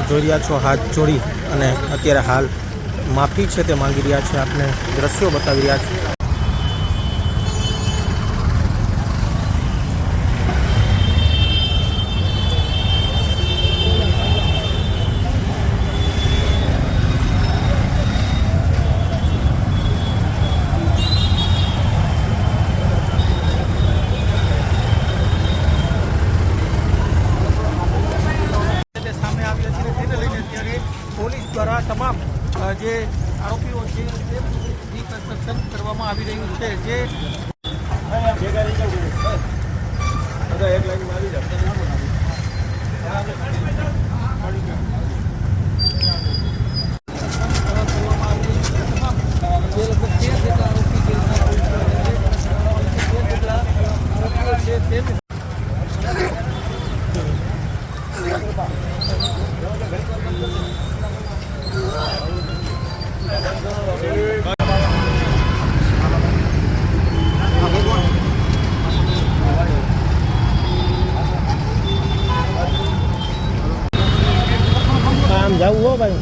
જોઈ રહ્યા છો હાથ જોડી અને અત્યારે હાલ માફી છે તે માંગી રહ્યા છે. આપને દ્રશ્યો બતાવી રહ્યા છે. પોલીસ દ્વારા તમામ જે આરોપીઓ છે તે રિકન્સ્ટ્રક્શન કરવામાં આવી રહ્યું છે. જે આમ જવું હો ભાઈ.